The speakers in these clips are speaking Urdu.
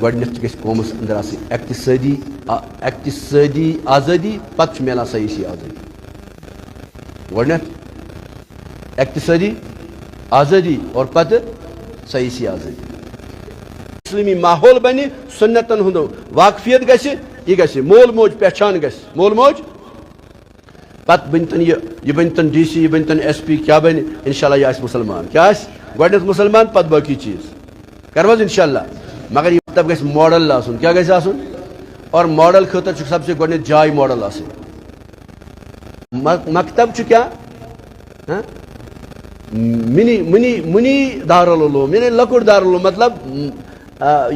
گۄڈنٮ۪تھ گژھِ قومس اندر آسٕنۍ اقتصٲدی آزٲدی پتہٕ چھُ میلان سیٲسی آزٲدی گۄڈنٮ۪تھ اقتصٲدی آزٲدی اور پتہٕ سیٲسی آزٲدی اسلٲمی ماحول بنہِ سنتن ہُنٛد واقفیت گژھِ یہِ گژھِ مول موج پہچان گژھِ مول موج پتہٕ بنتن یہِ بنتن ڈی سی یہِ بنتن ایس پی کیٛاہ بنہِ انشاءاللہ یہِ آسہِ مُسلمان کیٛاہ آسہِ گۄڈنٮ۪تھ مُسلمان پتہٕ باقی چیٖز کرو حظ انشاءاللہ مگر یہ مکتب گژھِ ماڈل آسُن کیٛاہ گژھِ آسُن اور ماڈل خٲطرٕ چھُ سب سے گۄڈنٮ۪تھ جاے ماڈل آسٕنۍ مکتب چھُ کیٛاہ منی دارالعلوم یعنی لۄکُٹ دارالعلوم مطلب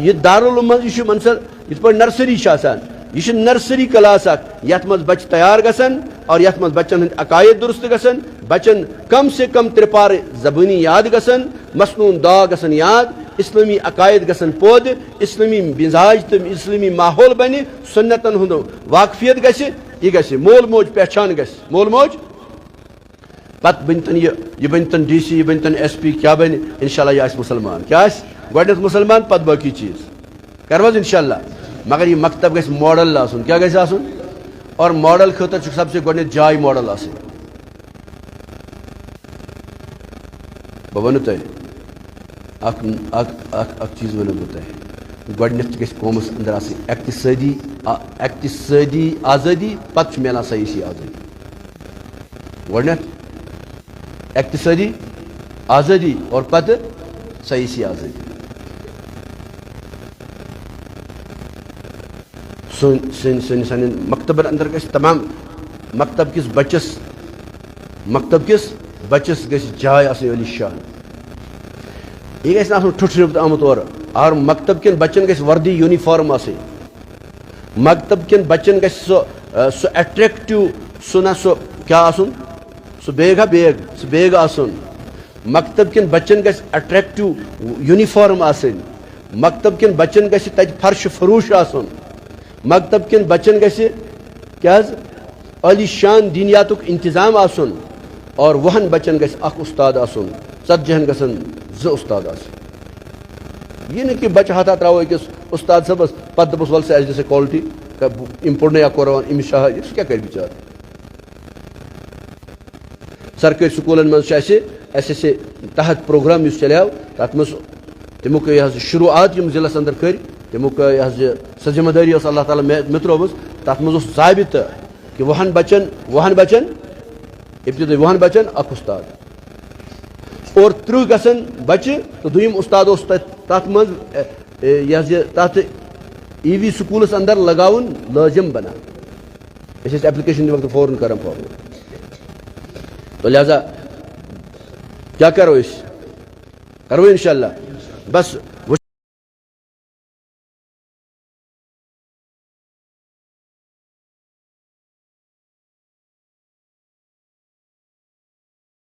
یہ دارالعلوم منٛز یہِ چھُ منسل یِتھ پٲٹھۍ نرسری چھِ آسان یہ چھُ نرسری کلاس اکھ یتھ منٛز بچہِ تیار گژھن اور یتھ منٛز بچن ہٕنٛدۍ عقاید درست گژھن بچن کم سے کم ترٛپارٕ زبٲنی یاد گژھن مسنون داغ گژھن یاد اسلامی عقاید گژھن پٲدٕ اسلامی مزاج تہٕ اسلامی ماحول بنہِ سنتن ہُنٛد واقفیت گژھِ یہِ گژھِ مول موج پہچان گژھِ مول موج پتہٕ بنتن یہِ بنتن ڈی سی یہِ بنتن ایس پی کیٛاہ بنہِ انشاءاللہ یہِ آسہِ مُسلمان کیٛاہ آسہِ گۄڈنٮ۪تھ مُسلمان پتہٕ باقی چیٖز کرو حظ انشاءاللہ مگر یہ مکتب گژھِ ماڈل آسُن کیٛاہ گژھِ آسُن اور ماڈل خٲطرٕ چھُ سب سے گۄڈنٮ۪تھ جاے ماڈل آسٕنۍ بہٕ وَنہٕ تۄہہِ اکھ چیٖز وَنہٕ بہٕ تۄہہِ گۄڈنٮ۪تھ گژھِ قومس اندر آسٕنۍ اقتصٲدی آزٲدی پتہٕ چھُ میلان سیٲسی آزٲدی گۄڈنٮ۪تھ اقتصٲدی آزٲدی اور پتہٕ سیٲسی آزٲدی سانٮ۪ن مکتبن اندر گژھِ تمام مکتب کِس بچس گژھِ جاے آسٕنۍ علی شان یہ گژھِ نہٕ آسُن ٹھُٹھرِتھ آمُت اورٕ اور مکتب کٮ۪ن بچن گژھِ وردی یوٗنیفارم آسٕنۍ مکتب کٮ۪ن بچن گژھِ سُہ اٹریکٹِو سُہ نہ سُہ کیٛاہ آسُن سُہ بیگ آسُن مکتب کٮ۪ن بچن گژھِ اٹریکٹِو یوٗنیفارم آسٕنۍ مکتب کٮ۪ن بچن گژھِ تتہِ فرش فروش آسُن مکتب کٮ۪ن بچن گژھِ کیٛاہ حظ عالی شان دینیاتُک انتظام آسُن اور 10 بچن گژھِ اکھ استاد آسُن 40 گژھن 2 استاد آسٕنۍ یہِ نہٕ کہِ بچہٕ ہتھا تراوو أکِس استاد صٲبس پتہٕ دپوس ول سا اسہِ دِ سا کالٹی أمۍ پوٚر نہٕ یا قرآن أمِس چھا سُہ کیٛاہ کرِ بِچارٕ سرکٲرۍ سکوٗلن منٛز چھُ اَسہِ تحت پروگرام یُس چلیو تتھ منٛز تمیُک یہِ حظ شروعات یِم ضلعس اندر کٔرۍ تمیُک یہِ حظ سۄ ذمہٕ دٲری ٲس اللہ تعالیٰ مےٚ ترٲومٕژ تتھ منٛز اوس ضابطہٕ کہِ 10 بچن ابتدٲیی 10 بچن اکھ استاد اور 30 گژھن بچہِ تہٕ دوٚیِم استاد اوس تتھ منٛز یہِ حظ یہِ تتھ ای وی سکوٗلس اندر لگاوُن لٲزم بنان أسۍ ٲسۍ ایپلِکیشن دِوان تہٕ فوراً کران فارورڈ تو لہذا کیٛاہ کرو أسۍ کرو انشاءاللہ بس